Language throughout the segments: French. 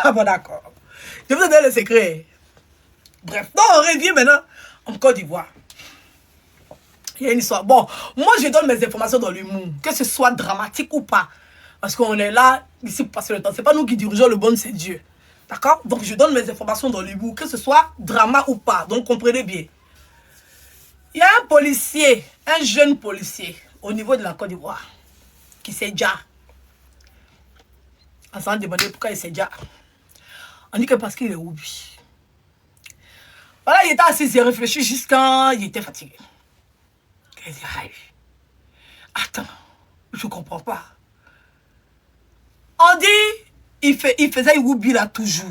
Ah bon, d'accord. Je vous donne le secret. Bref, donc on revient maintenant en Côte d'Ivoire. Il y a une histoire. Bon, moi je donne mes informations dans l'humour, que ce soit dramatique ou pas. Parce qu'on est là, ici pour passer le temps. C'est pas nous qui dirigeons le bon, c'est Dieu. D'accord? Donc je donne mes informations dans l'humour, que ce soit drama ou pas. Donc comprenez bien. Il y a un policier, un jeune policier, au niveau de la Côte d'Ivoire, qui s'est déjà. On s'en demandait pourquoi il s'est déjà. On dit que parce qu'il est oublié. Voilà, il était assis, il réfléchit jusqu'à il était fatigué. Il dit, attends, je comprends pas. On dit, il faisait Woubi là toujours.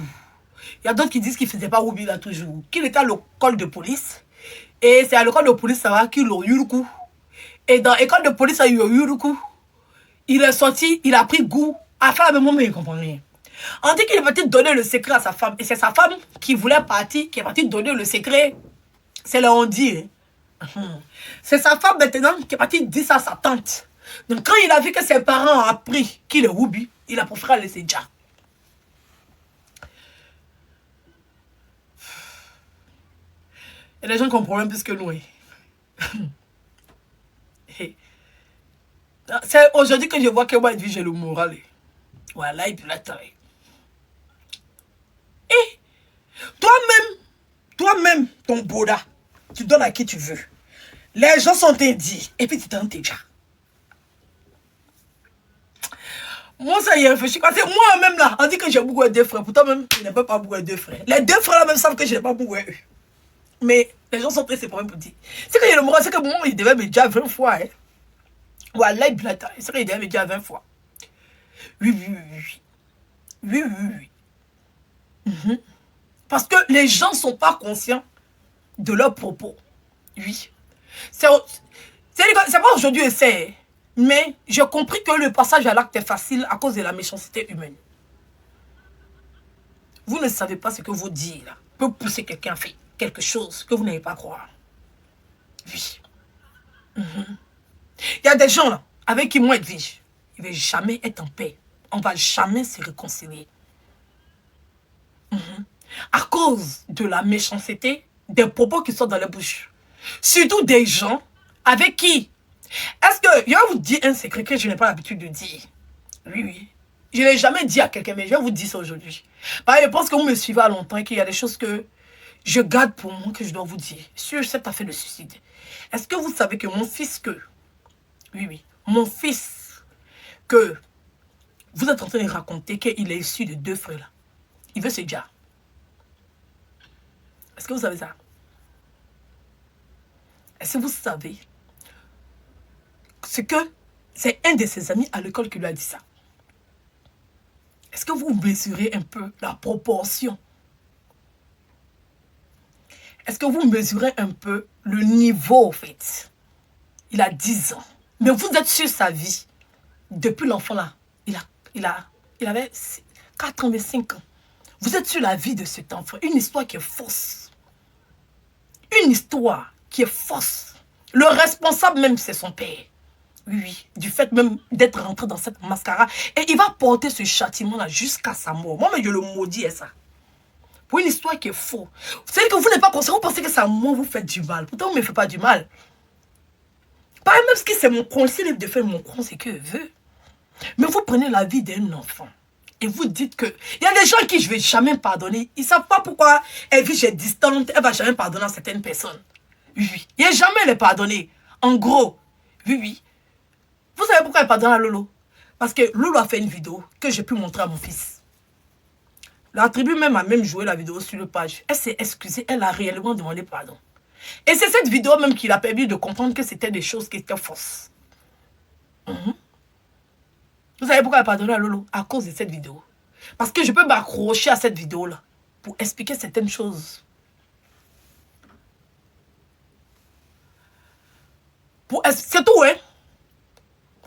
Il y a d'autres qui disent qu'il ne faisait pas Woubi là toujours. Qu'il était à l'école de police. Et c'est à l'école de police, ça va, qu'il a eu le coup. Et dans l'école de police, il a eu le coup. Il est sorti, il a pris goût à faire le même moment, il ne comprend rien. On dit qu'il est parti donner le secret à sa femme. Et c'est sa femme qui voulait partir, qui est partie donner le secret. C'est là on dit. C'est sa femme maintenant qui est partie dire ça à sa tante. Donc quand il a vu que ses parents ont appris qu'il est Woubi, il a préféré laisser déjà. Il y a des gens qui ont un problème plus que nous. C'est aujourd'hui que je vois que moi, j'ai le moral. Voilà, et puis là, et toi-même, ton Bouddha, tu donnes à qui tu veux. Les gens sont indits. Et puis tu t'en déjà. Moi, ça y est, réfléchi. Parce que moi-même, là, on dit que j'ai beaucoup de deux frères. Pourtant, même, je n'ai pas beaucoup de deux frères. Les deux frères, là, même, savent que je n'ai pas beaucoup eux. Mais les gens sont très séparés pour dire. C'est que le moral, c'est que moi, il devait me dire 20 fois. Hein. Voilà, il c'est qu'il devait me dire 20 fois. Oui. Parce que les gens ne sont pas conscients de leurs propos. Oui. C'est pas aujourd'hui, c'est. Mais j'ai compris que le passage à l'acte est facile à cause de la méchanceté humaine. Vous ne savez pas ce que vous dites là peut pousser quelqu'un à faire quelque chose que vous n'avez pas à croire. Oui. Il y a des gens là, avec qui moi je vis, ils ne vont jamais être en paix. On ne va jamais se réconcilier. À cause de la méchanceté, des propos qui sortent dans la bouche. Surtout des gens avec qui. Est-ce que, je vais vous dire un secret que je n'ai pas l'habitude de dire. Oui. Je ne l'ai jamais dit à quelqu'un, mais je vais vous dire ça aujourd'hui. Je pense que vous me suivez à longtemps et qu'il y a des choses que je garde pour moi, que je dois vous dire. Sur cette affaire de suicide. Est-ce que vous savez que mon fils mon fils que vous êtes en train de raconter qu'il est issu de deux frères là. Il veut se dire. Est-ce que vous savez ça? Est-ce que vous savez ce que c'est un de ses amis à l'école qui lui a dit ça? Est-ce que vous mesurez un peu la proportion? Est-ce que vous mesurez un peu le niveau, en fait? Il a 10 ans. Mais vous êtes sur sa vie. Depuis l'enfant là, il avait 85 ans. Vous êtes sur la vie de cet enfant. Une histoire qui est fausse. Une histoire qui est fausse. Le responsable même, c'est son père. Oui, du fait même d'être rentré dans cette mascarade. Et il va porter ce châtiment-là jusqu'à sa mort. Moi-même, je le maudis à ça. Pour une histoire qui est fausse. C'est que vous n'êtes pas conscient, vous pensez que ça moi vous fait du mal. Pourtant, vous ne me faites pas du mal. Pas même ce qui c'est mon conseil de faire mon conseil, c'est qu'il veut. Mais vous prenez la vie d'un enfant. Et vous dites que... Il y a des gens qui je ne vais jamais pardonner. Ils ne savent pas pourquoi elle vit chez distante. Elle ne va jamais pardonner à certaines personnes. Oui. Il n'y a jamais les pardonner. En gros. Oui. Vous savez pourquoi elle pardonne à Lolo? Parce que Lolo a fait une vidéo que j'ai pu montrer à mon fils. La tribu même a même joué la vidéo sur le page. Elle s'est excusée. Elle a réellement demandé pardon. Et c'est cette vidéo même qui l'a permis de comprendre que c'était des choses qui étaient fausses. Vous savez pourquoi elle a pardonné à Lolo? À cause de cette vidéo. Parce que je peux m'accrocher à cette vidéo-là pour expliquer certaines choses. C'est tout, hein?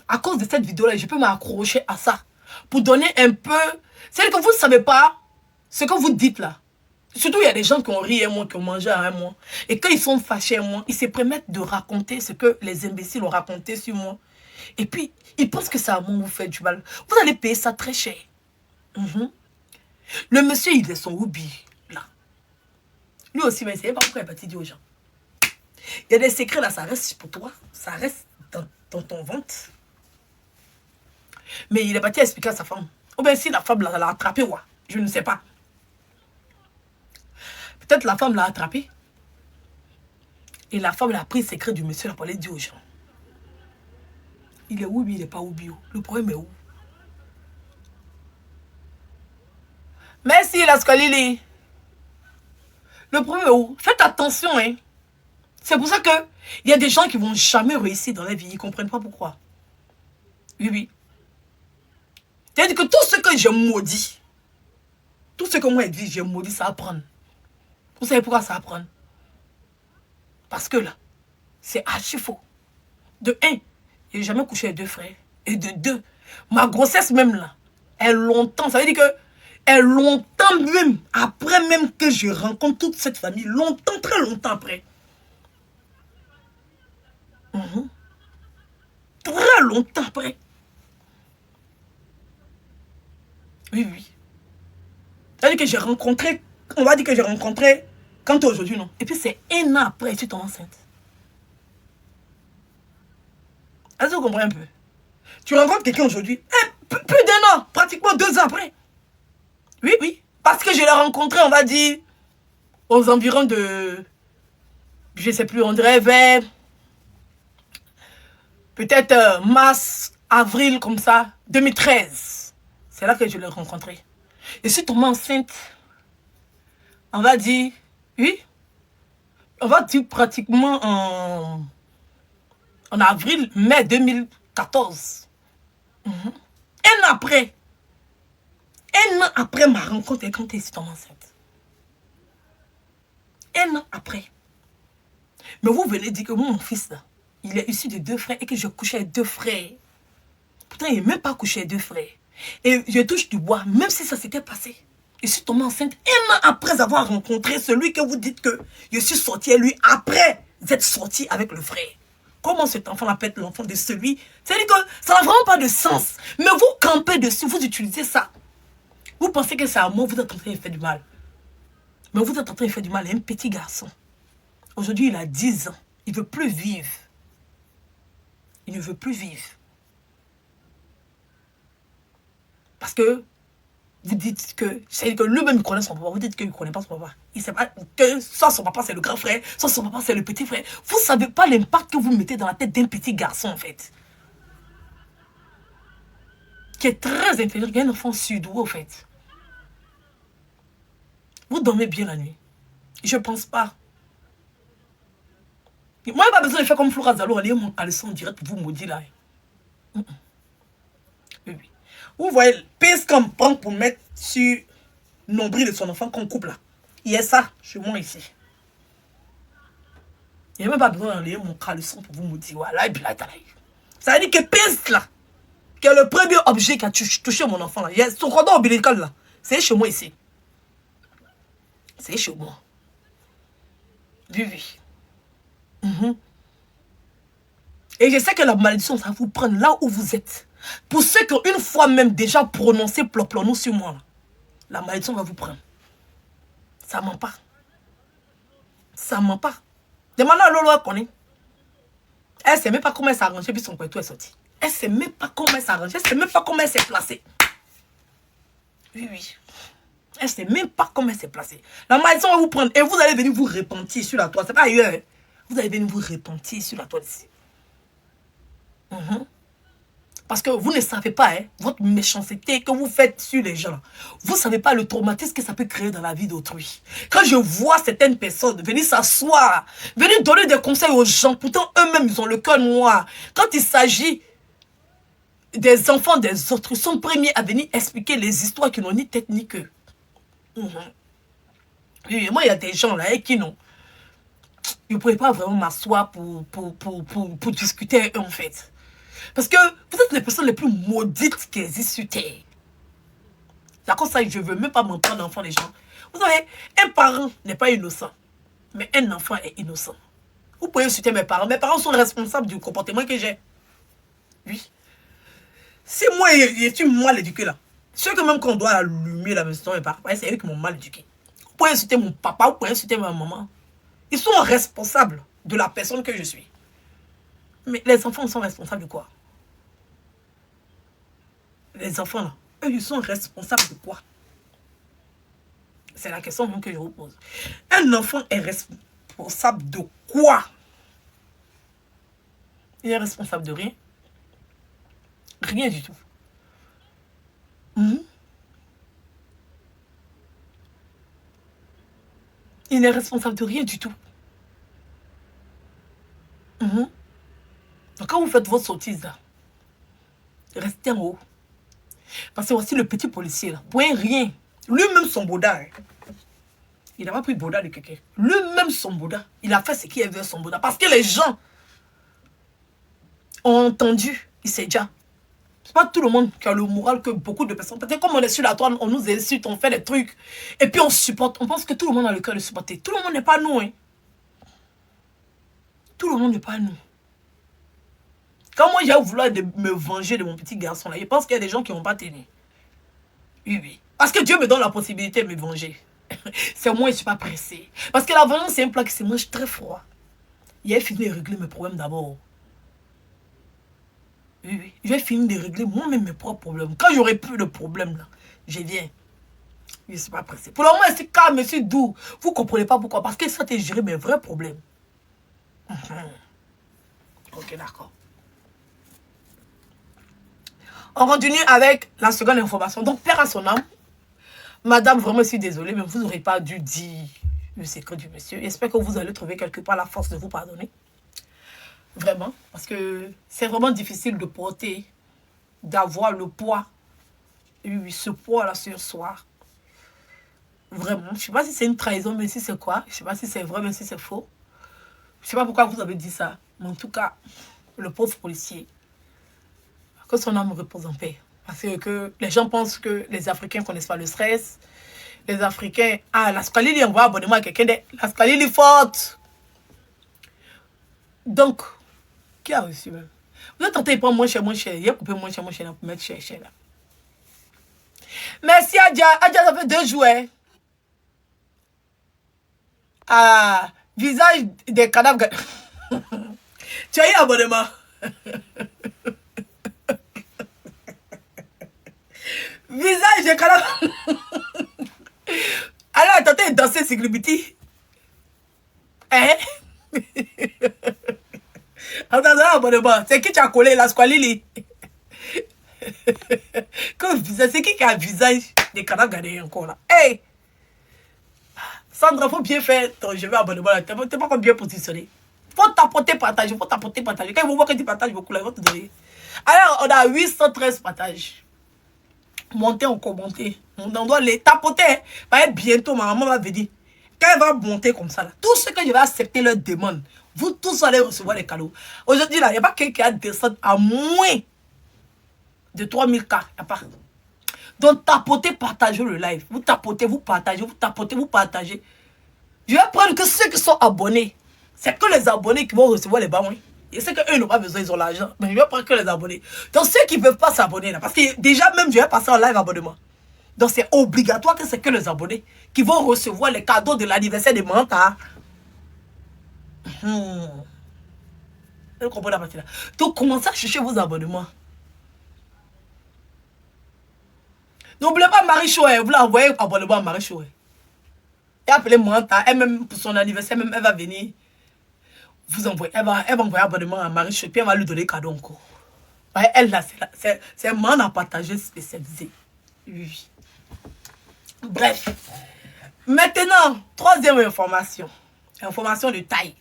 À cause de cette vidéo-là, je peux m'accrocher à ça. Pour donner un peu... C'est que vous ne savez pas ce que vous dites là. Surtout, il y a des gens qui ont ri à moi, qui ont mangé à moi. Et quand ils sont fâchés à moi, ils se permettent de raconter ce que les imbéciles ont raconté sur moi. Et puis, ils pensent que ça à moi vous fait du mal. Vous allez payer ça très cher. Le monsieur, il est son hobby, là. Lui aussi, mais il ne sait pas pourquoi il est parti dire aux gens. Il y a des secrets là, ça reste pour toi. Ça reste dans ton ventre. Mais il est parti expliquer à sa femme. Ou bien si la femme l'a attrapé, ouais, je ne sais pas. Peut-être la femme l'a attrapé. Et la femme a pris le secret du monsieur, elle a parlé dire aux gens. Il est où, il n'est pas où, bio. Le problème est où? Merci, la Scolili. Le problème est où? Faites attention, hein. C'est pour ça que il y a des gens qui vont jamais réussir dans la vie. Ils ne comprennent pas pourquoi. Oui, oui. C'est-à-dire que tout ce que j'ai maudit, tout ce que moi, Edwige, j'ai maudit, ça va prendre. Vous savez pourquoi ça va prendre? Parce que là, c'est archi faux. De un, je n'ai jamais couché avec deux frères. Et de deux, ma grossesse même là, elle longtemps, ça veut dire que elle longtemps même, après même que je rencontre toute cette famille, longtemps, très longtemps après. Très longtemps après. Oui, oui. Ça veut dire que j'ai rencontré, on va dire que j'ai rencontré, quand aujourd'hui, non. Et puis c'est un an après, je suis tombée enceinte. Est-ce que vous comprenez un peu? Tu rencontres quelqu'un aujourd'hui, plus d'un an, pratiquement 2 ans après. Oui, oui. Parce que je l'ai rencontré, on va dire, aux environs de, je ne sais plus, on dirait vers, peut-être mars, avril, comme ça, 2013. C'est là que je l'ai rencontré. Je suis tombée enceinte, on va dire, oui, on va dire pratiquement en avril, mai 2014. Un an après. Un an après ma rencontre, quand je suis tombée enceinte. Un an après. Mais vous venez dire que mon fils, là, il est issu de 2 frères et que je couchais avec 2 frères. Pourtant, il n'est même pas couché avec 2 frères. Et je touche du bois, même si ça s'était passé. Je suis tombée enceinte un an après avoir rencontré celui que vous dites que je suis sortie à lui après être sortie avec le frère. Comment cet enfant peut être l'enfant de celui? C'est-à-dire que ça n'a vraiment pas de sens. Mais vous campez dessus, vous utilisez ça. Vous pensez que c'est à moi, vous êtes en train de faire du mal. Mais vous êtes en train de faire du mal à un petit garçon. Aujourd'hui, il a 10 ans. Il ne veut plus vivre. Il ne veut plus vivre. Parce que vous dites que, c'est que lui-même connaît son papa. Vous dites qu'il ne connaît pas son papa. Il ne sait pas que soit son papa c'est le grand frère, soit son papa c'est le petit frère. Vous ne savez pas l'impact que vous mettez dans la tête d'un petit garçon en fait. Qui est très intelligent, qui est un enfant suédois en fait. Vous dormez bien la nuit? Je ne pense pas. Moi, je n'ai pas besoin de faire comme Flora Zalo, aller mon caleçon direct pour vous maudire là. Oui, oui. Vous voyez, pince qu'on prend pour mettre sur le nombril de son enfant qu'on coupe là. Il y a ça chez moi ici. Il n'y a même pas besoin d'aller mon caleçon pour vous maudire. Voilà, et puis là, ça veut dire que pince là, qui est le premier objet qui a touché mon enfant là. Il y a son cordon ombilical là. C'est chez moi ici. C'est chez moi. Oui, oui. Et je sais que la malédiction, ça va vous prendre là où vous êtes. Pour ceux qui ont une fois même déjà prononcé ploplonou sur moi, là, la malédiction va vous prendre. Ça ment pas. Ça ment pas. Demandez à Lolo, elle connaît. Elle ne sait même pas comment elle s'est arrangée, puis son couteau est sorti. Elle ne sait même pas comment elle s'est arrangée, elle ne sait même pas comment elle s'est placée. Oui, oui. Elle ne sait même pas comment elle s'est placée. La malédiction va vous prendre et vous allez venir vous repentir sur la toile. C'est pas ailleurs. Hein. Vous allez venir vous repentir sur la toile ici. Parce que vous ne savez pas, hein, votre méchanceté que vous faites sur les gens. Vous ne savez pas le traumatisme que ça peut créer dans la vie d'autrui. Quand je vois certaines personnes venir s'asseoir, venir donner des conseils aux gens, pourtant eux-mêmes, ils ont le cœur noir. Quand il s'agit des enfants des autres, ils sont premiers à venir expliquer les histoires qui n'ont ni tête ni queue. Oui, moi, il y a des gens là qui n'ont. Je ne pourrais pas vraiment m'asseoir pour discuter avec eux, en fait. Parce que vous êtes les personnes les plus maudites qui existent sur Terre. D'accord, ça, je ne veux même pas m'en prendre d'enfant les gens. Vous savez, un parent n'est pas innocent. Mais un enfant est innocent. Vous pouvez insulter mes parents. Mes parents sont responsables du comportement que j'ai. Oui. Si moi, je suis mal éduqué là, Ceux que même quand on doit allumer la maison, c'est eux qui m'ont mal éduqué. Vous pouvez insulter mon papa, vous pouvez insulter ma maman. Ils sont responsables de la personne que je suis. Mais les enfants sont responsables de quoi? Les enfants là, eux ils sont responsables de quoi? C'est la question même que je vous pose. Un enfant est responsable de quoi? Il est responsable de rien. Rien du tout. Il n'est responsable de rien du tout. Donc quand vous faites vos sottises là, restez en haut. Parce que voici le petit policier là, point rien. Lui-même son boda. Il n'a pas pris le boda de quelqu'un. Lui-même son boda. Il a fait ce qu'il avait son boda. Parce que les gens ont entendu. Il sait déjà. C'est pas tout le monde qui a le moral que beaucoup de personnes. Peut-être comme on est sur la toile, on nous insulte, on fait des trucs. Et puis on supporte. On pense que tout le monde a le cœur de supporter. Tout le monde n'est pas nous. Hein. Tout le monde n'est pas nous. Quand moi j'ai voulu me venger de mon petit garçon là, je pense qu'il y a des gens qui n'ont pas tenu. Oui, oui. Parce que Dieu me donne la possibilité de me venger. C'est moi, je ne suis pas pressé. Parce que la vengeance, c'est un plat qui se mange très froid. Il a fini de régler mes problèmes d'abord. Oui, oui. Je vais finir de régler moi-même mes propres problèmes. Quand j'aurai plus de problèmes, là, je viens. Je ne suis pas pressé. Pour le moment, c'est calme, c'est doux. Vous ne comprenez pas pourquoi. Parce que ça, c'est gérer mes vrais problèmes. Ok, d'accord. On continue avec la seconde information. Donc, père à son âme. Madame, vraiment, je suis désolée, mais vous n'aurez pas dû dire le secret du monsieur. J'espère que vous allez trouver quelque part la force de vous pardonner. Vraiment. Parce que c'est vraiment difficile de porter, d'avoir le poids. Oui, ce poids-là sur soi. Vraiment. Je ne sais pas si c'est une trahison, mais si c'est quoi. Je ne sais pas si c'est vrai, mais si c'est faux. Je ne sais pas pourquoi vous avez dit ça. Mais en tout cas, le pauvre policier, que son âme repose en paix. Parce que les gens pensent que les Africains ne connaissent pas le stress. Les Africains... Ah, la Scalili envoie un abonnement à quelqu'un de... La Scalili forte. Donc, qui a reçu même? Vous êtes tenté de prendre moins cher. Il a coupé moins cher pour mettre cher là. Merci Adja. Adja, ça fait 2 jours. Hein. Ah, visage des cadavres. Tu as eu abonnement. Visage des cadavres. Alors, tentez de danser sur Glibiti. Hein? Abonnement. C'est qui tu as collé la Squalili? C'est qui a un visage des cadavres gardés encore là? Hey! Sandra, faut bien faire ton je vais abonnement là. T'es pas comme bien positionné. Faut tapoter, partager. Quand ils vont voir que tu partages beaucoup là, ils vont te donner. Alors, on a 813 partages. Monter, on commenter. On doit les tapoter. Bientôt, ma maman va venir. Quand elle va monter comme ça, là, tous ceux que je vais accepter leur demande, vous tous allez recevoir les cadeaux. Aujourd'hui, là, il n'y a pas quelqu'un qui a descendu à moins de 3000 cas. Il n'y a pas. Donc, tapotez, partagez le live. Vous tapotez, vous partagez, vous tapotez, vous partagez. Je vais prendre que ceux qui sont abonnés. C'est que les abonnés qui vont recevoir les bons. Et c'est qu'eux n'ont pas besoin, ils ont l'argent. Mais je vais prendre que les abonnés. Donc, ceux qui ne peuvent pas s'abonner, là, parce que déjà, même, je vais passer en live abonnement. Donc, c'est obligatoire que c'est que les abonnés qui vont recevoir les cadeaux de l'anniversaire de Manta. Vous comprenez la partie là. Donc, commencez à chercher vos abonnements. N'oubliez pas Marie Chouet. Vous l'envoyez abonnement à Marie Chouet. Et appelez Manta. Elle-même, pour son anniversaire, même, elle va venir. Vous envoyer. Elle va envoyer abonnement à Marie Chouet. Puis elle va lui donner cadeau encore. Elle, là, c'est un man à partager spécialisé. Oui. Bref. Maintenant, troisième information. Information de taille.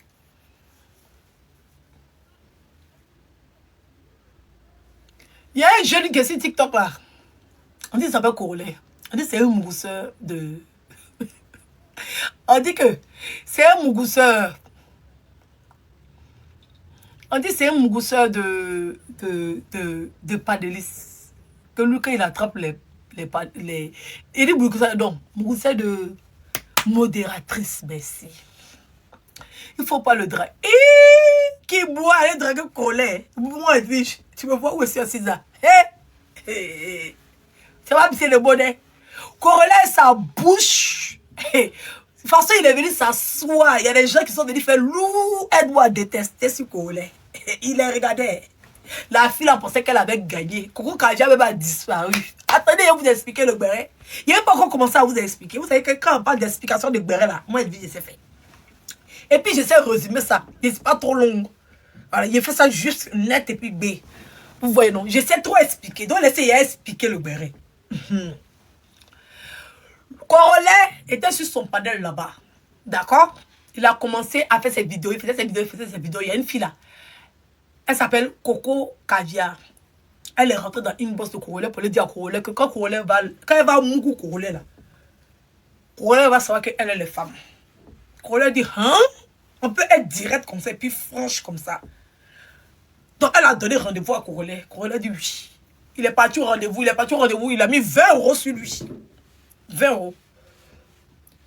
Il y a un jeune qui est sur TikTok là. On dit que ça s'appelle Corolé. On dit que c'est un mousseur de... On dit que c'est un mousseur. On dit que c'est un mousseur de Padelis. Que lui, quand il attrape les il dit mousseur, non, mousseur de modératrice, merci. Il ne faut pas le draguer. Qui boit, aller draguer Collet. Moi, tu me vois où est-ce que c'est ça? C'est pas c'est le bonnet. Corolla, sa bouche. De toute façon, il est venu s'asseoir. Il y a des gens qui sont venus faire loup. Edouard détestait ce Corolla. Il les regardait. La fille a pensé qu'elle avait gagné. Coco Kadia même a disparu. Attendez, je vais vous expliquer le béret. Il n'y a pas encore commencé à vous expliquer. Vous savez que quand on parle d'explication de béret là, moi, je sais fait. Et puis, j'essaie de résumer ça. C'est pas trop long. Voilà, il fait ça juste net et puis B. Vous voyez, non? J'essaie trop expliquer. Donc, laissez expliquer le béret. Corolla était sur son panel là-bas. D'accord? Il a commencé à faire ses vidéos. Il faisait ses vidéos. Il y a une fille là. Elle s'appelle Coco Caviar. Elle est rentrée dans une bosse de Corolla pour lui dire à Corolla que quand elle va mourir Corolla là, Corolla va savoir qu'elle est la femme. Corolla dit, hein? On peut être direct comme ça et puis franche comme ça. Donc elle a donné rendez-vous à Corolla. Corolla dit oui. Il est parti au rendez-vous, il a mis 20 € sur lui. 20 €.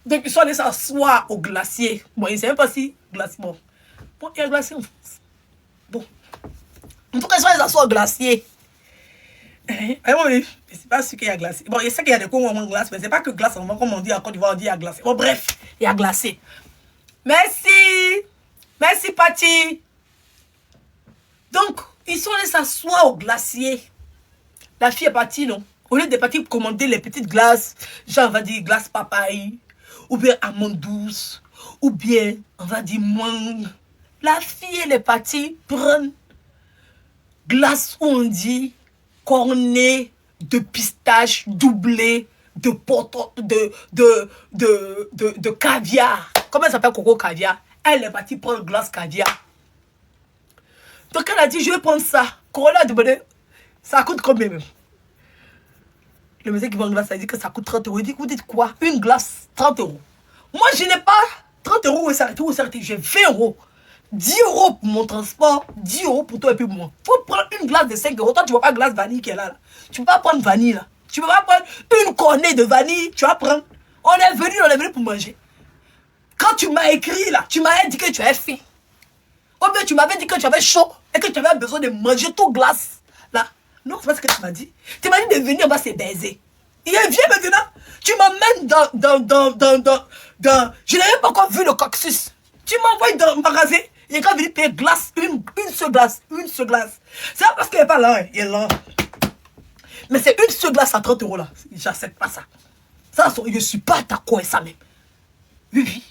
Donc ils sont allés s'asseoir au glacier. Bon, ils ne savaient pas si glacier. Bon, il y a un glacier en France. Bon. En tout cas, ils sont allés s'asseoir au glacier. C'est pas sûr qu'il y a glacé. Bon, je sais qu'il y a des coins où on glace, mais c'est pas que glace, comme on dit en Côte d'Ivoire, on dit il y a glacé. Bon, bref, il y a glacé. Merci. Merci, Patty. Donc, ils sont allés s'asseoir au glacier. La fille est partie, non? Au lieu de partir commander les petites glaces, genre on va dire glace papaye, ou bien amande douce, ou bien on va dire mangue. La fille, elle est partie prendre glace où on dit cornet de pistache doublé de caviar. Comment elle s'appelle Coco Caviar? Elle est partie prendre glace caviar. Donc elle a dit, je vais prendre ça. Corolla a demandé, ça coûte combien même? Le monsieur qui vend une glace, a dit que ça coûte 30 €. Il dit, vous dites quoi? Une glace, 30 €. Moi, je n'ai pas 30 € où s'arrêter. J'ai 20 €. 10 € pour mon transport, 10 € pour toi et puis pour moi. Il faut prendre une glace de 5 €. Toi, tu ne vois pas glace vanille qui est là. Tu ne peux pas prendre vanille là. Tu ne peux pas prendre une cornée de vanille. Tu vas prendre. On est venu pour manger. Quand tu m'as écrit là, tu m'avais dit que tu avais faim. Ou bien tu m'avais dit que tu avais chaud et que tu avais besoin de manger tout glace. Là. Non, c'est pas ce que tu m'as dit. Tu m'as dit de venir, on va se baiser. Il vient maintenant. Tu m'emmènes dans. Je n'avais pas encore vu le coccyx. Tu m'envoies dans le magasin. Il est quand venu payer glace, une seule glace. C'est pas parce qu'il n'est pas là, il est là. Mais c'est une seule glace à 30 € là. J'accepte pas ça. Ça, je ne suis pas d'accord avec ça même. Oui.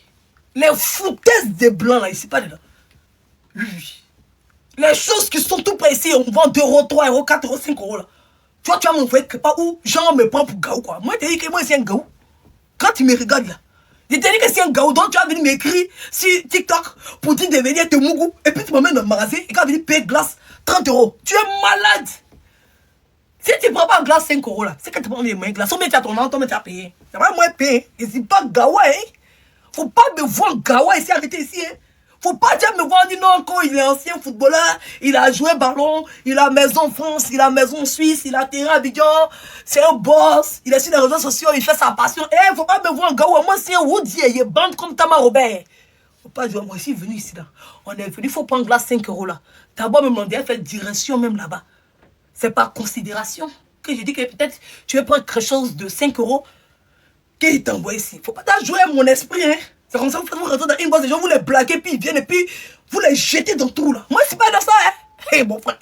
Les foutaises des blancs là, ici, pas dedans. Oui. Les choses qui sont tout près ici, on vend 2 €, 3 €, 4 €, 5 € là. Tu vois, tu vas m'envoyer quelque part où genre me prend pour gaou quoi. Moi, je te dis que moi, c'est un gaou. Quand tu me regardes là, je te dis que c'est un gaou. Donc, tu vas venir m'écrire sur TikTok pour dire de venir te mougou. Et puis, tu m'emmènes dans le magasin et tu vas venir payer glace 30 €. Tu es malade. Si tu ne prends pas glace 5 € là, c'est que tu prends les moyens glace. On met à ton nom, tu as payé. C'est pas moins payé. Et c'est pas gawa, hein. Faut pas me voir gawa ici, arrêter ici, hein. Faut pas dire me voir dire non, quand il est ancien footballeur, il a joué ballon, il a maison France, il a maison Suisse, il a terrain à Abidjan, c'est un boss, il est sur les réseaux sociaux, il fait sa passion. Faut pas me voir gawa. Moi, c'est un Woody, il est bande comme Tama Robert. Faut pas dire, moi, je suis venu ici là. On est venu, il faut prendre glace 5 € là. D'abord, me demander, elle fait direction même là-bas. C'est par considération que je dis que peut-être tu veux prendre quelque chose de 5 € qu'il t'envoie ici. Faut pas jouer mon esprit, hein. C'est comme ça que vous rentrez dans une boîte, les gens vous les blaguez, puis ils viennent et puis vous les jetez dans tout là. Moi, c'est pas dans ça, hein. Hey, mon frère,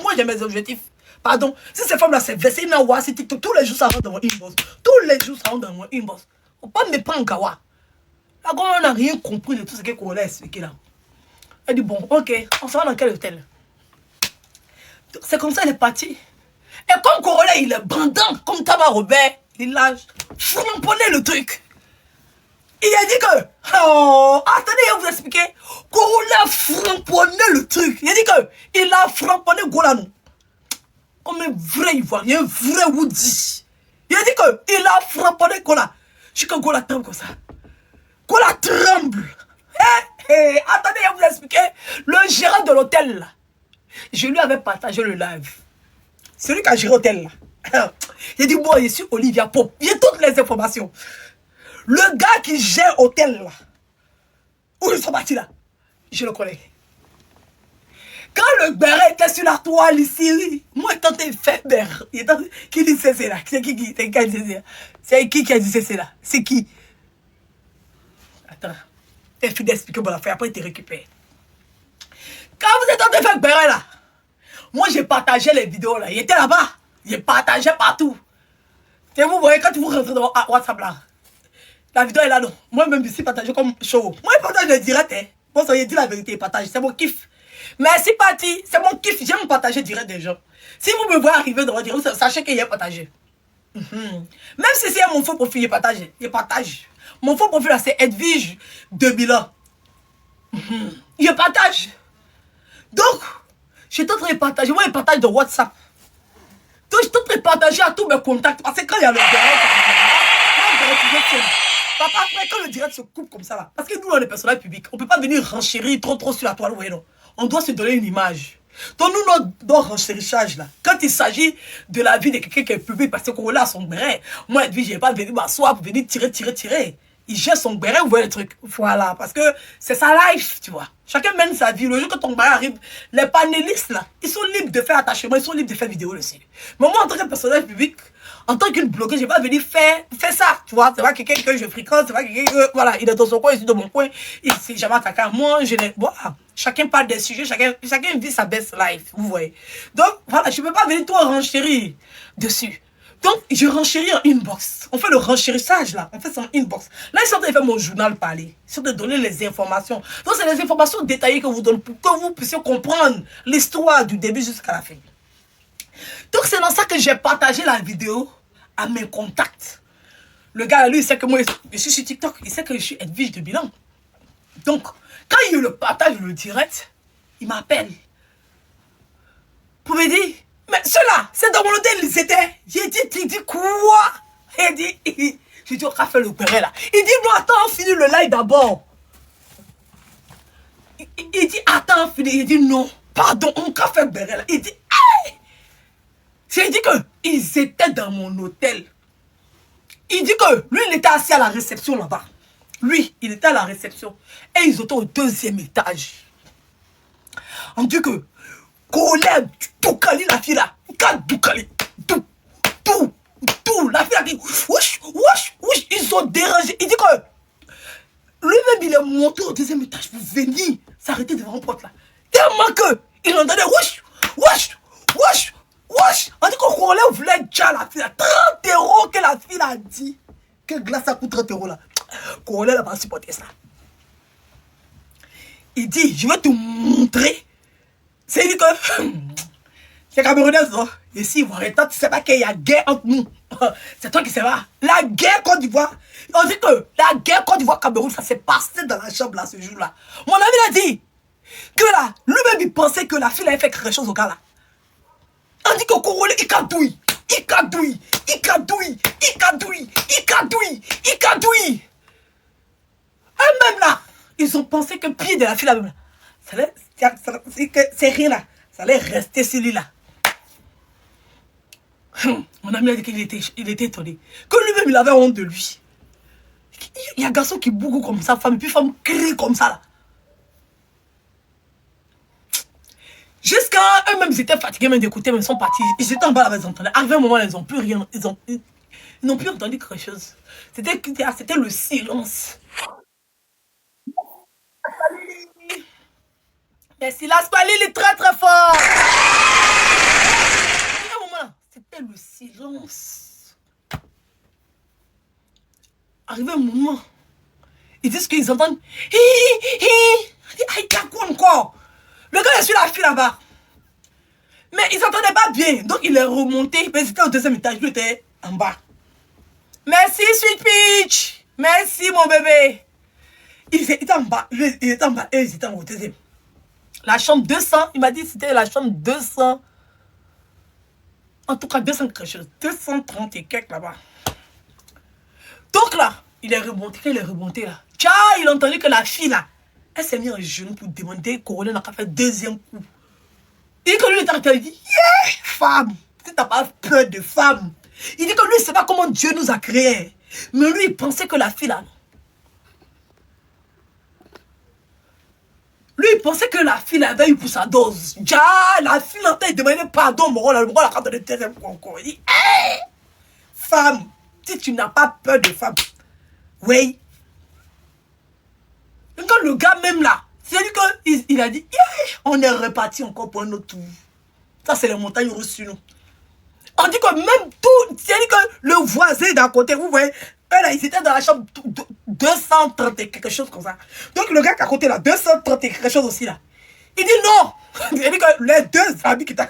moi j'ai mes objectifs. Pardon. Si ces femmes-là, c'est versé dans WhatsApp, c'est TikTok, tous les jours ça rentre dans mon inbox. Tous les jours ça rentre dans mon inbox. Faut pas me prendre gawa. Là, comme on n'a rien compris de tout ce qu'on a expliqué là. Elle dit, bon, ok, on se va dans quel hôtel? C'est comme ça, elle est partie. Et comme Corolla, il est bandant, comme Tama Robert, il a framponné le truc. Il a dit que, oh, attendez, je vais vous expliquer. Corolla a framponné le truc. Il a dit que, il a framponné Golano. Comme un vrai Ivoirien, un vrai Woody. Il a dit que, il a framponné Gola. Je suis que Gola tremble comme ça. Gola tremble. Attendez, je vais vous expliquer. Le gérant de l'hôtel, là, je lui avais partagé le live. Celui qui a géré l'hôtel là. Il a dit, moi, je suis Olivia Pop. Il y a toutes les informations. Le gars qui gère l'hôtel là, où ils sont partis là, je le connais. Quand le béret était sur la toile ici, moi, étant éphémère, qui dit c'est là? C'est qui a dit c'est là? C'est qui? Attends. T'es fini d'expliquer mon affaire, après, il te récupère. Quand vous êtes en train de faire béret là, moi, j'ai partagé les vidéos là. Il était là-bas. J'ai partagé partout. Et vous voyez, quand vous rentrez dans WhatsApp là, la vidéo est là, non. Moi-même, je suis partagé comme show. Moi, je partage le direct, hein. Bon, ça y est, dit la vérité, partage. C'est mon kiff. Merci, Patty. C'est mon kiff. J'aime partager direct des gens. Si vous me voyez arriver dans votre direct, sachez qu'il y a partagé. Même si c'est mon faux profil, il partage. Il partage. Mon faux profil là, c'est Edwige 2000 ans. Il partage. Donc, je suis en train de partager. Moi, je partage de WhatsApp. Donc, je suis en train de partager à tous mes contacts. Parce que quand il y a le direct, papa, après, quand le direct se coupe comme ça, là, parce que nous, on est des personnages publics, on ne peut pas venir renchérir trop sur la toile, vous voyez, non. On doit se donner une image. Donc, nous, notre renchérissage, là, quand il s'agit de la vie de quelqu'un qui est public, parce qu'on est à son béret, moi, je n'ai pas venir m'asseoir pour venir tirer. Il gère son béret, vous voyez le truc. Voilà, parce que c'est sa life, tu vois. Chacun mène sa vie. Le jour que ton béret arrive, les panélistes, là, ils sont libres de faire attachement, ils sont libres de faire vidéo aussi. Mais moi, en tant que personnage public, en tant qu'une blogueuse, je n'ai pas venir faire ça, tu vois. C'est pas quelqu'un que je fréquente, c'est pas quelqu'un que, voilà, il est dans son coin, il est dans mon coin, il s'est jamais attaqué à moi, voilà. Chacun parle des sujets, chacun vit sa best life, vous voyez. Donc, voilà, je ne peux pas venir toi renchérir dessus. Donc, je renchéris en inbox. On fait le renchérissage, là. On fait ça en inbox. Là, ils sont en train de faire mon journal parler. Ils sont en train de donner les informations. Donc, c'est les informations détaillées que vous donne pour que vous puissiez comprendre l'histoire du début jusqu'à la fin. Donc, c'est dans ça que j'ai partagé la vidéo à mes contacts. Le gars, lui, il sait que moi, je suis sur TikTok. Il sait que je suis Edwige de Bilan. Donc, quand il le partage, le direct, il m'appelle pour me dire, mais ceux-là, c'est dans mon hôtel, ils étaient. J'ai dit, tu dis quoi? Il dit, j'ai dit, on va faire le béret là. Il dit, non, attends, on finit le live d'abord. Il dit, attends, on finit. Il dit, non, pardon, on va faire le béret là. Il dit, hey! J'ai dit qu'ils étaient dans mon hôtel. Il dit que lui, il était assis à la réception là-bas. Lui, il était à la réception. Et ils étaient au 2e étage. On dit que Colère, Doukali, la fille là. Doukali. Tout. La fille a dit, wesh, ils ont dérangé. Il dit que lui-même, il est monté au 2e étage pour venir s'arrêter devant une porte là. Tellement que il entendait, wesh. On dit que Colère voulait déjà la fille là. 30 € que la fille a dit. Que glace ça coûte 30 € là. Colère n'a pas supporté ça. Il dit, je vais te montrer. C'est dit que c'est Camerounais, non? Et si vous arrêtez, tu sais pas qu'il y a guerre entre nous. C'est toi qui sais pas. La guerre Côte d'Ivoire. On dit que la guerre Côte d'Ivoire-Cameroun, ça s'est passé dans la chambre là, ce jour-là. Mon ami l'a dit que là, lui-même il pensait que la fille avait fait quelque chose au gars là. On dit que Congolais, il cadouille. Eux-mêmes là, ils ont pensé que le pied de la fille là, même là, c'est rien là. Ça allait rester sur lui là. Mon ami a dit qu'il était étonné. Que lui-même il avait honte de lui. Il y a un garçon qui bouge comme ça, femme, puis femme crie comme ça là. Jusqu'à eux-mêmes, ils étaient fatigués même d'écouter, mais ils sont partis. Ils étaient en bas là, ils entendaient. Arrivé un moment, ils n'ont plus rien. Ils n'ont plus entendu quelque chose. C'était le silence. Merci, la Spali, il est très très fort. C'était le silence. Arrivé un moment, ils disent qu'ils entendent. Aïe, t'as quoi encore? Le gars est sur la file là-bas. Mais ils n'entendaient pas bien. Donc il est remonté. Mais c'était au 2e étage. Lui était en bas. Merci, Sweet Peach. Merci, mon bébé. Il était en bas. Lui, il était en bas. Et ils étaient au 2e. La chambre 200. Il m'a dit que c'était la chambre 200. En tout cas, 200 quelque chose. 230 et quelques là-bas. Donc là, il est remonté. Quand il est remonté là. Tiens, il a entendu que la fille là. Elle s'est mise en genou pour demander Coronet n'a pas fait 2e coup. Il dit que lui, il dit, yeah, femme, tu n'as pas peur de femme. Il dit que lui, il ne sait pas comment Dieu nous a créés. Mais lui, il pensait que la fille là. Lui, il pensait que la fille avait eu pour sa dose. Ja, la fille en train de demander pardon, mon rôle, la carte de deuxième concours. Il dit, hey, femme, si tu n'as pas peur de femme, oui. Et quand le gars même là, c'est-à-dire qu'il a dit, yeah, on est reparti encore pour un autre tour. Ça, c'est les montagnes russes sur nous. On dit que même tout, c'est-à-dire que le voisin d'à côté, vous voyez, eux là, ils étaient dans la chambre 230 et quelque chose comme ça. Donc le gars qui est à côté là, 230 et quelque chose aussi là. Il dit non. C'est-à-dire que les deux amis qui étaient...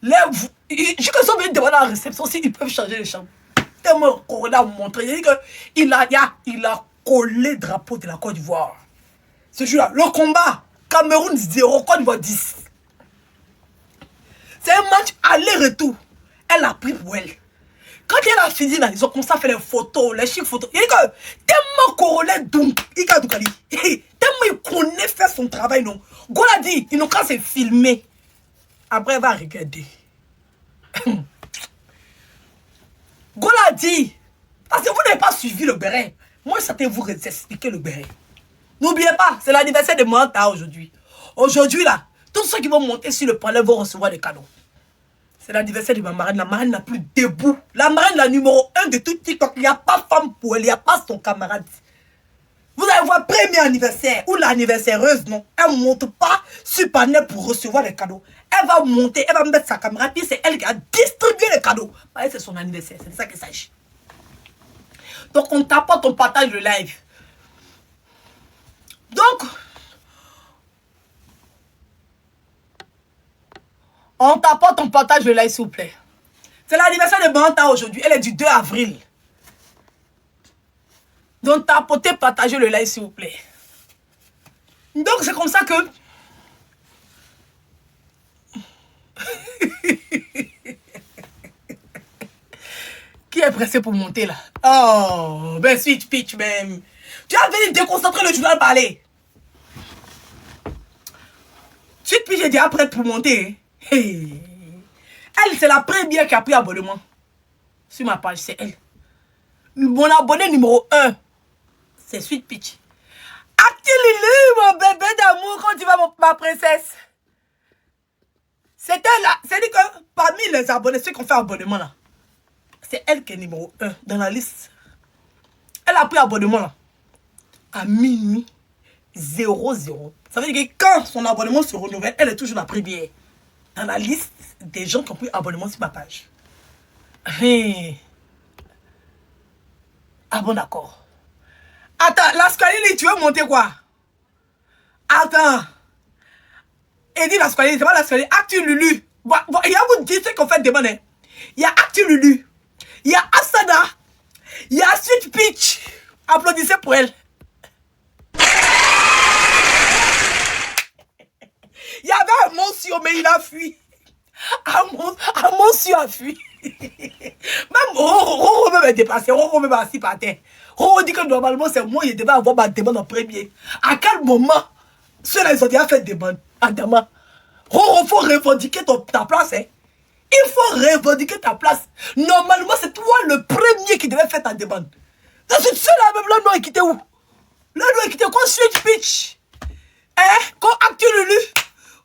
Je que sont venus demander à la réception si ils peuvent changer les chambres. Tellement Corona a montré. Il dit qu'il a collé le drapeau de la Côte d'Ivoire. Ce jour-là, le combat, Cameroun 0, Côte d'Ivoire 10. C'est un match aller-retour. Elle a pris pour elle. Quand elle a fini là, ils ont commencé à faire les photos, les chics photos. Il dit que tellement Coronet donc, tellement il connaît faire son travail, non. Gola dit, il n'a qu'à se filmer. Après, elle va regarder. Gola dit, parce que vous n'avez pas suivi le béret. Moi, ça peut vous expliquer le béret. N'oubliez pas, c'est l'anniversaire de Manta aujourd'hui. Aujourd'hui là, tous ceux qui vont monter sur le palais vont recevoir des cadeaux. C'est l'anniversaire de ma marraine. La marraine n'a plus debout. La marraine, la numéro 1 de tout TikTok. Il n'y a pas femme pour elle. Il n'y a pas son camarade. Vous allez voir premier anniversaire ou l'anniversaireuse, non. Elle ne monte pas sur panel pour recevoir les cadeaux. Elle va monter, elle va mettre sa caméra. Puis c'est elle qui a distribué les cadeaux. C'est son anniversaire. C'est de ça qu'il s'agit. Donc on tapote, on partage le live. Donc... on tapote, on partage le live, s'il vous plaît. C'est l'anniversaire de Banta aujourd'hui. Elle est du 2 avril. Donc, tapotez, partagez le live, s'il vous plaît. Donc, c'est comme ça que... Qui est pressé pour monter, là? Oh, ben, switch pitch, même. Tu as venu déconcentrer le journal parler. Switch pitch est déjà prête pour monter. Hey. Elle, c'est la première qui a pris abonnement. Sur ma page, c'est elle. Mon abonné numéro 1, c'est Sweet Peach. Actilulu, mon bébé d'amour, quand tu vas, ma princesse. C'est elle là. C'est-à-dire que parmi les abonnés, ceux qui ont fait abonnement là, c'est elle qui est numéro 1 dans la liste. Elle a pris abonnement là. À minuit 00. Ça veut dire que quand son abonnement se renouvelle, elle est toujours la première. Dans la liste des gens qui ont pris abonnement sur ma page. Hey. Ah bon, d'accord. Attends, la Squalini, tu veux monter quoi? Attends. Et dit la Squalini, c'est pas la Squalini. Actu Lulu. Bon, il y a vous dire ce qu'on fait demain. Hein. Il y a Actu Lulu. Il y a Asada. Il y a Sweet Peach. Applaudissez pour elle. Il y avait un monsieur, mais il a fui. Un monsieur a fui. Même Roro même est dépassé. Roro même assis par terre. Roro dit que normalement, c'est moi qui devais avoir ma demande en premier. À quel moment ceux-là, ils ont déjà fait demande à Dama? Roro, il faut revendiquer ta place. Hein. Il faut revendiquer ta place. Normalement, c'est toi le premier qui devait faire ta demande. Dans ce ceux-là, même le nom est quitté où? Le nom est quitté quoi? Sweet Peach. Hein? Quoi Actu Lulu?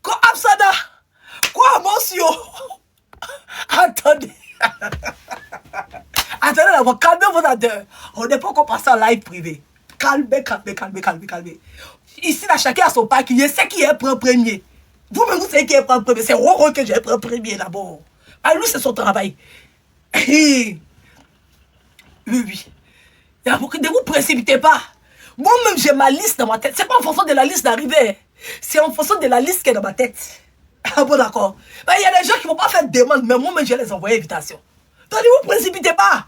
Quoi Absada? Quoi Monsieur? Attendez. Attendez d'abord, calmez vos adeurs. On n'est pas encore passé en live privé. Calmez. Ici, là, chacun a son pack. Je sais qui est premier. Vous-même, vous savez qui est premier. C'est Roro que j'ai pris premier d'abord. Ah, lui, c'est son travail. Oui. Ne vous précipitez pas. Moi-même, j'ai ma liste dans ma tête. C'est pas en fonction de la liste d'arrivée. C'est en fonction de la liste qui est dans ma tête. Ah bon, d'accord. Il y a des gens qui ne vont pas faire de demande, mais moi-même, je vais les envoyer invitation. Donc, ne vous précipitez pas.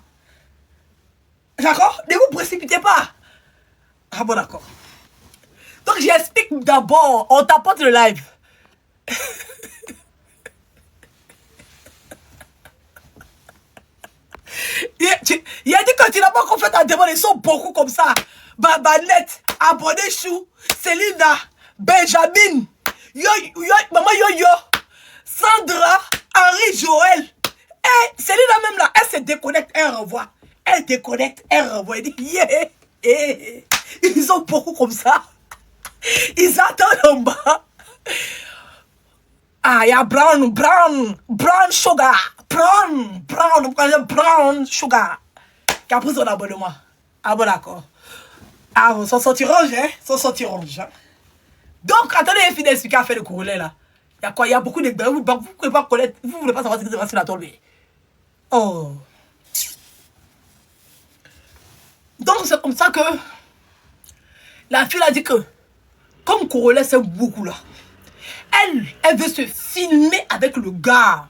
D'accord? Ne vous précipitez pas. Ah bon, d'accord. Donc, j'explique d'abord. On tapote le live. Il a dit que tu n'as pas encore fait ta demande. Ils sont beaucoup comme ça. Babanette, Abonné Chou, Célina, Benjamin, Maman Yo-Yo, Sandra, Henri, Joël. Et Célina même là, elle se déconnecte, elle renvoie. Elle déconnecte, elle renvoie. Elle dit, yeah. Ils sont beaucoup comme ça. Ils attendent en bas. Ah, il y a brown sugar. Brown sugar. Qui a pris son abonnement. Ah bon, d'accord. Ah, son sorti-rouge, hein? Son sorti-rouge, hein? Donc, attendez, les filles d'expliquer à faire le courrier, là. Il y a quoi? Il y a beaucoup de... Vous ne pouvez pas connaître... Vous ne voulez pas savoir ce qui se passe sur la tombée. Oh. Donc, c'est comme ça que... La fille a dit que... Comme Corolla, c'est beaucoup, là. Elle veut se filmer avec le gars.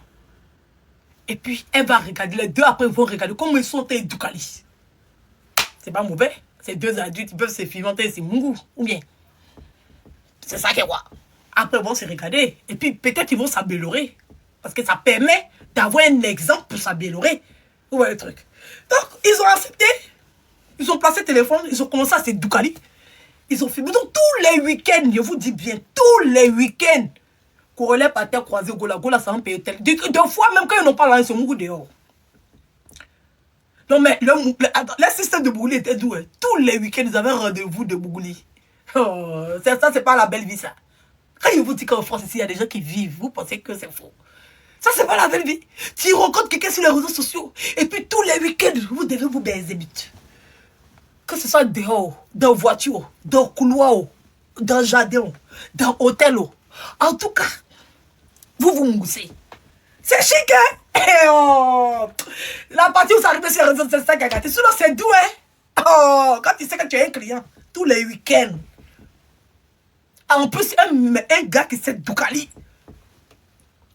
Et puis, elle va regarder. Les deux, après, ils vont regarder comment ils sont éducalistes. C'est pas mauvais. Ces deux adultes, ils peuvent se filmer, c'est mou. Ou bien. C'est ça qu'elle voit. Après, ils vont se regarder. Et puis, peut-être ils vont s'améliorer. Parce que ça permet d'avoir un exemple pour s'améliorer. Vous voyez le truc. Donc, ils ont accepté. Ils ont placé le téléphone. Ils ont commencé à s'éducaler. Ils ont filmé. Donc, tous les week-ends, je vous dis bien, tous les week-ends, Corolla par terre croisée, Gola, ça va payer tel. Deux fois, même quand ils n'ont pas lancé, ils sont dehors. Non, mais le système de Bougouli était doux. Hein. Tous les week-ends, ils avaient un rendez-vous de Bougouli. Oh, ça, c'est pas la belle vie, ça. Quand je vous dis qu'en France, ici, il y a des gens qui vivent, vous pensez que c'est faux. Ça, c'est pas la belle vie. Tu rencontres quelqu'un sur les réseaux sociaux, et puis tous les week-ends, vous devez vous baiser vite. Que ce soit dehors, dans voiture, dans couloir, dans jardin, dans hôtel. En tout cas, vous vous moussez. C'est chic, hein? Et oh, la partie où ça arrive sur les réseaux, c'est ça qui a gâté. Sinon, c'est doux, hein? Oh, quand tu sais que tu as un client, tous les week-ends. En plus, un gars qui s'est doucali.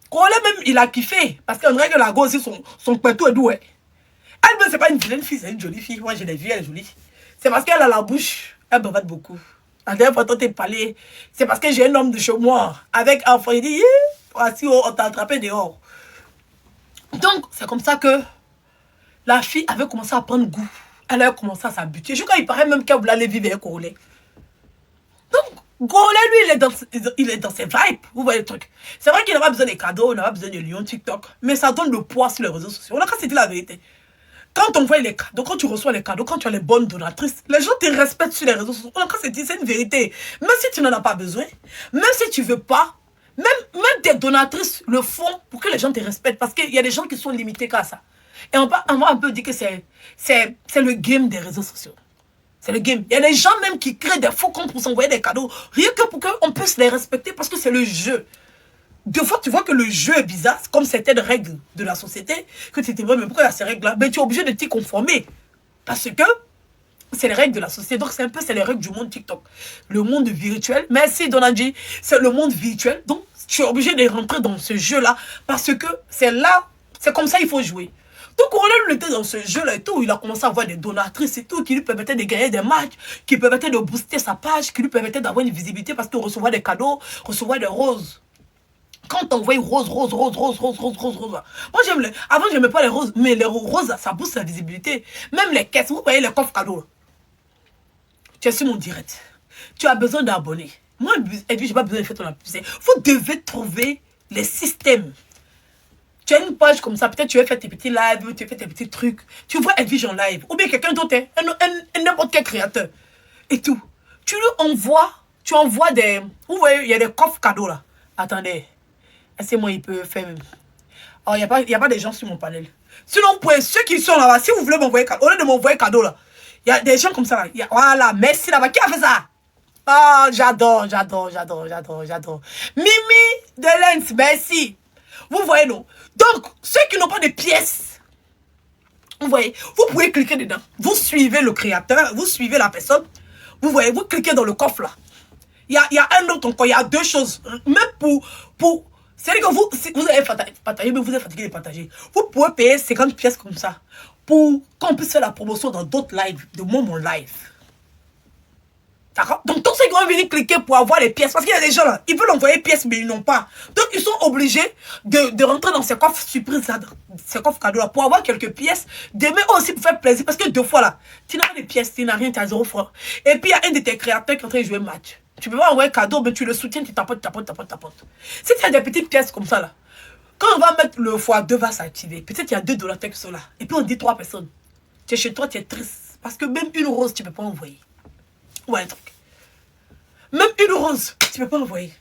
Corolla même, il a kiffé. Parce qu'on dirait que la go aussi, son pétou est doux, hein? Elle, c'est pas une vilaine fille, c'est une jolie fille. Moi, je l'ai vue, elle est jolie. C'est parce qu'elle a la bouche, elle bavade beaucoup. La dernière fois, t'es parlé, c'est parce que j'ai un homme de chez moi, avec un enfant, il dit, voici, on t'a attrapé dehors. Donc, c'est comme ça que la fille avait commencé à prendre goût. Elle a commencé à s'habituer. Je crois qu'il paraît même qu'elle voulait aller vivre avec Corolla. Donc, Corolla, lui, il est dans ses vibes. Vous voyez le truc. C'est vrai qu'il n'a pas besoin des cadeaux, il n'a pas besoin de lions, TikTok, mais ça donne le poids sur les réseaux sociaux. On a qu'à se dire la vérité. Quand on voit les cadeaux, quand tu reçois les cadeaux, quand tu as les bonnes donatrices, les gens te respectent sur les réseaux sociaux. On a qu'à se dire, c'est une vérité. Même si tu n'en as pas besoin, même si tu ne veux pas, même tes donatrices le font pour que les gens te respectent. Parce qu'il y a des gens qui sont limités qu'à ça. Et on va un peu dire que c'est le game des réseaux sociaux. C'est le game. Il y a des gens même qui créent des faux comptes pour s'envoyer des cadeaux. Rien que pour qu'on puisse les respecter parce que c'est le jeu. Deux fois, tu vois que le jeu est bizarre, comme certaines règles de la société, que tu te dis, mais pourquoi il y a ces règles-là? Ben, tu es obligé de t'y conformer. Parce que c'est les règles de la société. Donc, c'est les règles du monde TikTok. Le monde virtuel. Merci, Donadji. C'est le monde virtuel. Donc, tu es obligé de rentrer dans ce jeu-là parce que c'est là, c'est comme ça qu'il faut jouer. Donc, Corolla, lui, était dans ce jeu-là et tout. Il a commencé à avoir des donatrices et tout qui lui permettaient de gagner des matchs, qui permettaient de booster sa page, qui lui permettaient d'avoir une visibilité parce qu'il recevait des cadeaux, recevait des roses. Quand on voit rose. Moi, j'aime les... Avant, je n'aimais pas les roses, mais les roses, ça booste la visibilité. Même les caisses, vous voyez les coffres cadeaux. Tu es sur mon direct. Tu as besoin d'abonnés. Moi, Edwige, je n'ai pas besoin de faire ton publicité. Vous devez trouver les systèmes. Tu as une page comme ça, peut-être tu veux faire tes petits lives, tu fais tes petits trucs. Tu vois Edwige en live. Ou bien quelqu'un d'autre, n'importe quel créateur. Et tout. Tu lui envoies, tu envoies des... Vous voyez, il y a des coffres cadeaux là. Attendez. C'est moi, il peut faire même. Alors, il n'y a pas des gens sur mon panel. Sinon, pour ceux qui sont là-bas, si vous voulez m'envoyer cadeau, au lieu de m'envoyer cadeau là, il y a des gens comme ça là. Voilà, merci là-bas. Qui a fait ça? Oh, j'adore. Mimi de Lens, merci. Vous voyez, non? Donc, ceux qui n'ont pas de pièces, vous voyez, vous pouvez cliquer dedans. Vous suivez le créateur, vous suivez la personne. Vous voyez, vous cliquez dans le coffre là. Il y a un autre encore, il y a deux choses. Même pour c'est-à-dire que vous avez partagé, mais vous êtes fatigué de partager. Vous pouvez payer 50 pièces comme ça pour qu'on puisse faire la promotion dans d'autres lives, de mon live. D'accord? Donc, tous ceux qui vont venir cliquer pour avoir les pièces, parce qu'il y a des gens là, ils veulent envoyer pièces, mais ils n'ont pas. Donc, ils sont obligés de rentrer dans ces coffres surprises là, ces coffres cadeaux là, pour avoir quelques pièces. Demain aussi pour faire plaisir, parce que deux fois là, tu n'as pas de pièces, tu n'as rien, tu as 0 francs. Et puis, il y a un de tes créateurs qui est en train de jouer un match. Tu peux pas envoyer un cadeau, mais tu le soutiens, tu tapotes. Si tu as des petites pièces comme ça, là, quand on va mettre le x2 va s'activer, peut-être il y a 2 $ qui sont là. Et puis on dit 3 personnes. Tu es chez toi, tu es triste. Parce que même une rose, tu ne peux pas envoyer. Ouais, un truc. Même une rose, tu ne peux pas envoyer.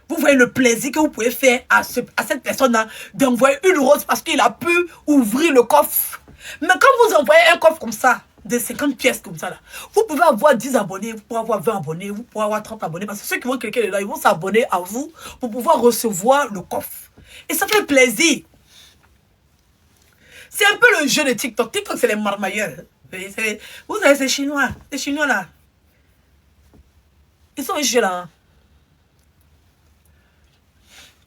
Vous voyez le plaisir que vous pouvez faire à cette personne-là d'envoyer une rose parce qu'il a pu ouvrir le coffre. Mais quand vous envoyez un coffre comme ça, de 50 pièces comme ça, là, vous pouvez avoir 10 abonnés, vous pouvez avoir 20 abonnés, vous pouvez avoir 30 abonnés. Parce que ceux qui vont cliquer là, ils vont s'abonner à vous pour pouvoir recevoir le coffre. Et ça fait plaisir. C'est un peu le jeu de TikTok. TikTok, c'est les marmailleurs. Vous savez, ces Chinois. Les Chinois, là. Ils sont méchants, là.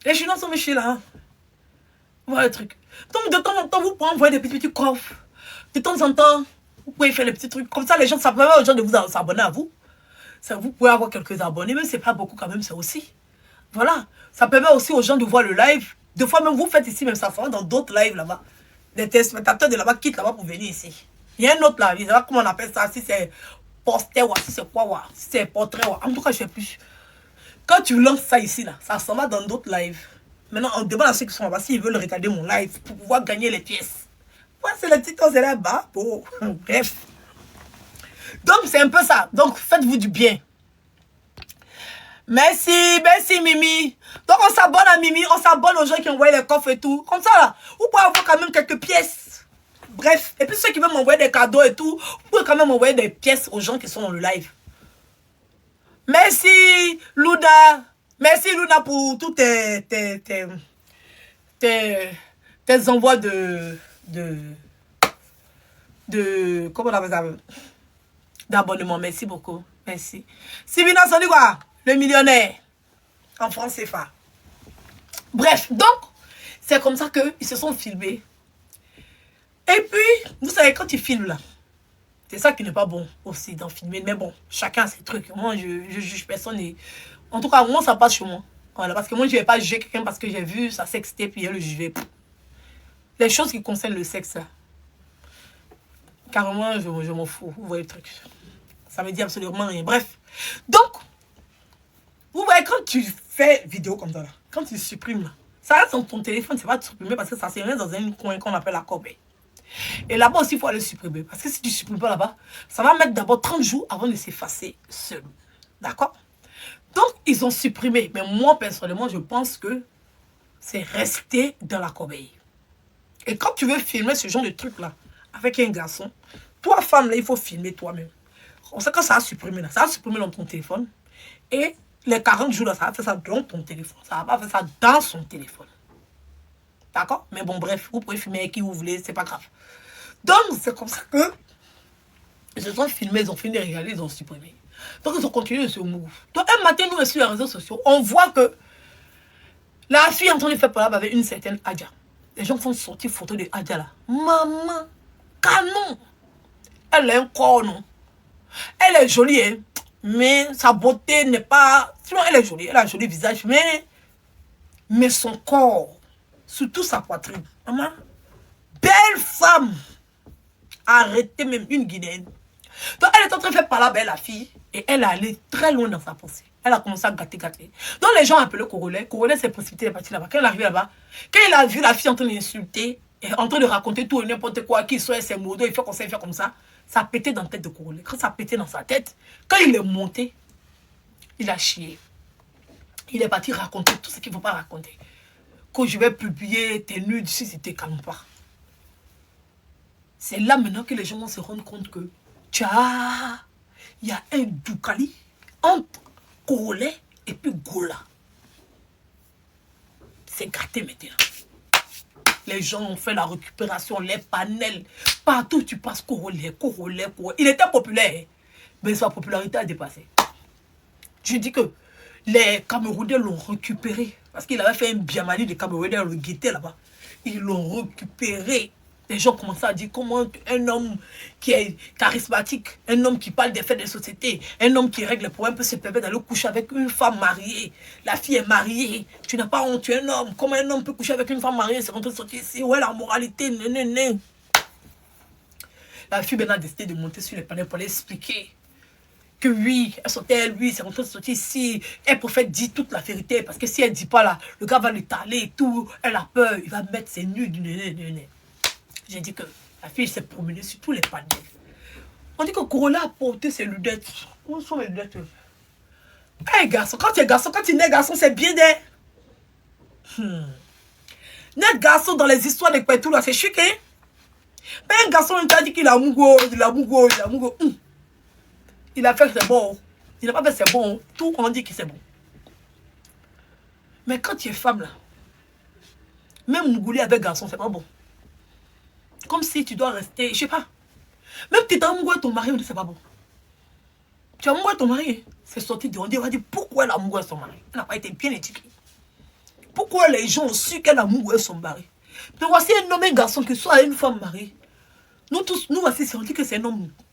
Les Chinois sont méchants, là. Voilà le truc. Donc, de temps en temps, vous pouvez envoyer des petits coffres. De temps en temps, vous pouvez faire les petits trucs. Comme ça, les gens, ça permet aux gens de vous s'abonner à vous. Ça, vous pouvez avoir quelques abonnés, même si ce n'est pas beaucoup quand même, c'est aussi. Voilà. Ça permet aussi aux gens de voir le live. Des fois, même vous faites ici, même ça va dans d'autres lives là-bas. Les téléspectateurs de là-bas quittent là-bas pour venir ici. Il y a un autre là, il comment on appelle ça, si c'est poster ou si c'est quoi, si c'est portrait. En tout cas, je ne sais plus. Quand tu lances ça ici, là, ça s'en va dans d'autres lives. Maintenant, on demande à ceux qui sont là-bas s'ils veulent regarder mon live pour pouvoir gagner les pièces. Moi, c'est le petit c'est là-bas. Bon, bref. Donc, c'est un peu ça. Donc, faites-vous du bien. Merci, merci Mimi. Donc, on s'abonne à Mimi, on s'abonne aux gens qui envoient les coffres et tout. Comme ça, là, vous pouvez avoir quand même quelques pièces. Bref. Et puis, ceux qui veulent m'envoyer des cadeaux et tout, vous pouvez quand même envoyer des pièces aux gens qui sont dans le live. Merci, Luna. Merci, Luna, pour tous tes envois comment on appelle ça? D'abonnement. Merci beaucoup. Merci. Sibina, ça dit quoi? Le millionnaire. En France CFA. Bref, donc, c'est comme ça qu'ils se sont filmés. Et puis, vous savez, quand ils filment là, c'est ça qui n'est pas bon aussi d'en filmer. Mais bon, chacun a ses trucs. Moi, je juge personne. Et... En tout cas, moi, ça passe chez moi. Voilà, parce que moi, je ne vais pas juger quelqu'un parce que j'ai vu sa sextape puis le juger. Les choses qui concernent le sexe, là. Carrément, je m'en fous. Vous voyez le truc. Ça me dit absolument rien. Bref. Donc, vous voyez, quand tu fais vidéo comme ça, là, quand tu supprimes, là, ça reste dans ton téléphone, c'est pas de supprimer parce que ça s'est dans un coin qu'on appelle la corbeille. Et là-bas aussi, il faut aller supprimer. Parce que si tu ne supprimes pas là-bas, ça va mettre d'abord 30 jours avant de s'effacer seul. D'accord? Donc, ils ont supprimé. Mais moi, personnellement, je pense que c'est resté dans la corbeille. Et quand tu veux filmer ce genre de truc-là, avec un garçon, toi, femme, là, il faut filmer toi-même. On sait quand ça a supprimé, là, ça a supprimé dans ton téléphone. Et les 40 jours, là, ça va faire ça dans ton téléphone. Ça va pas faire ça dans son téléphone. D'accord? Mais bon, bref, vous pouvez filmer avec qui vous voulez, c'est pas grave. Donc, c'est comme ça que ils se sont filmés, ils ont fini de regarder, ils ont supprimé. Donc, ils ont continué de se move. Donc, un matin, nous, sur les réseaux sociaux, on voit que la fille en train de faire parler avec une certaine Adja. Les gens font sortir photo de Adja là. Maman, canon. Elle a un corps, non? Elle est jolie, hein? Mais sa beauté n'est pas... Sinon, elle est jolie, elle a un joli visage, mais son corps, surtout sa poitrine. Maman, belle femme. Arrêtez même une Guinéenne. Donc, elle est en train de faire parler avec la fille et elle est allée très loin dans sa pensée. Elle a commencé à gâter. Donc, les gens appelaient Congolais. Congolais s'est précipité, il est parti là-bas. Quand il est arrivé là-bas, quand il a vu la fille en train d'insulter, en train de raconter tout et n'importe quoi, qu'il soit ses mots, il fait comme ça, il fait comme ça, ça a pété dans la tête de Congolais. Quand ça a pété dans sa tête, quand il est monté, il a chié. Il est parti raconter tout ce qu'il ne faut pas raconter. Quand je vais publier tes nudes, si c'était calme pas. C'est là maintenant que les gens vont se rendre compte que il y a un Doukali entre Congolais et puis Gola. C'est gâté maintenant. Les gens ont fait la récupération, les panels. Partout où tu passes, Congolais. Il était populaire, mais sa popularité a dépassé. Je dis que les Camerounais l'ont récupéré. Parce qu'il avait fait un biamani de Camerounais, le guettait là-bas. Ils l'ont récupéré. Les gens commençaient à dire comment un homme qui est charismatique, un homme qui parle des faits de société, un homme qui règle les problèmes peut se permettre d'aller coucher avec une femme mariée. La fille est mariée. Tu n'as pas honte, tu es un homme. Comment un homme peut coucher avec une femme mariée? C'est en train de sortir ici. Ouais, la moralité, nénéné. La fille maintenant a décidé de monter sur les panels pour aller expliquer que oui, elle sortait, lui, c'est en train de sortir ici. Elle préfère dire toute la vérité parce que si elle ne dit pas là, le gars va lui taler et tout. Elle a peur, il va mettre ses nudes. J'ai dit que la fille s'est promenée sur tous les panels. On dit que Corolla a porté ses lunettes. Où sont les lunettes? Hey, garçon, quand tu es garçon, quand tu nais garçon, c'est bien des... Net garçon dans les histoires de Kwetou, là, c'est chic, hein? Mais un garçon, il t'a dit qu'il a mougo, il a mougo, il a mougo. Il a fait que c'est bon. Il n'a pas fait c'est bon. Tout on dit que c'est bon. Mais quand tu es femme, là, même mougouler avec garçon, c'est pas bon. Comme si tu dois rester, je sais pas. Même si tu as amoureux ton mari, on dit c'est pas bon. Tu as amoureux ton mari, c'est sorti de on dit pourquoi elle a amoureux son mari. Elle n'a pas été bien éduquée. Pourquoi les gens ont su qu'elle a amoureux son mari. Mais voici un homme, un garçon, que soit une femme mariée. Nous tous, nous voici, on dit que c'est un homme